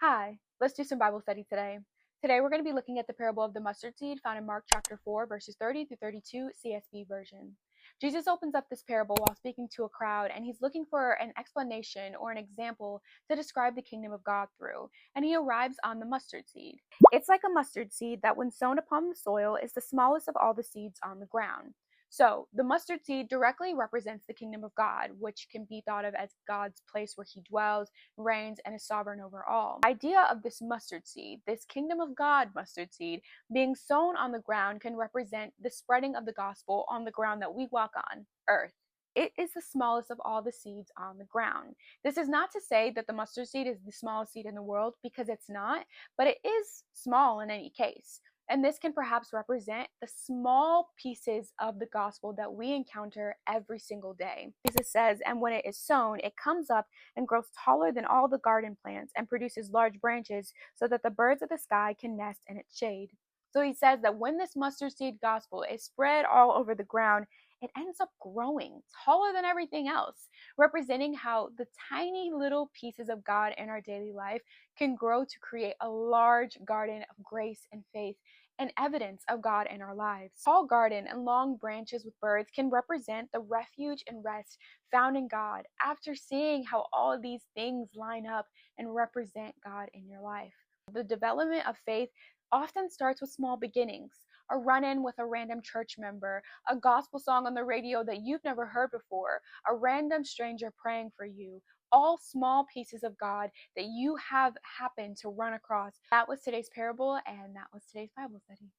Hi, let's do some Bible study today. Today we're going to be looking at the parable of the mustard seed found in Mark chapter 4, verses 30 through 32, CSB version. Jesus opens up this parable while speaking to a crowd, and he's looking for an explanation or an example to describe the kingdom of God through, and he arrives on the mustard seed. It's like a mustard seed that, when sown upon the soil, is the smallest of all the seeds on the ground. So, the mustard seed directly represents the kingdom of God, which can be thought of as God's place where he dwells, reigns, and is sovereign over all. The idea of this mustard seed, this kingdom of God mustard seed, being sown on the ground can represent the spreading of the gospel on the ground that we walk on, earth. It is the smallest of all the seeds on the ground. This is not to say that the mustard seed is the smallest seed in the world, because it's not, but it is small in any case. And this can perhaps represent the small pieces of the gospel that we encounter every single day. Jesus says, and when it is sown, it comes up and grows taller than all the garden plants and produces large branches so that the birds of the sky can nest in its shade. So he says that when this mustard seed gospel is spread all over the ground, it ends up growing taller than everything else, representing how the tiny little pieces of God in our daily life can grow to create a large garden of grace and faith and evidence of God in our lives. Tall garden and long branches with birds can represent the refuge and rest found in God after seeing how all of these things line up and represent God in your life. The development of faith often starts with small beginnings. A run in with a random church member, a gospel song on the radio that you've never heard before, a random stranger praying for you, all small pieces of God that you have happened to run across. That was today's parable, and that was today's Bible study.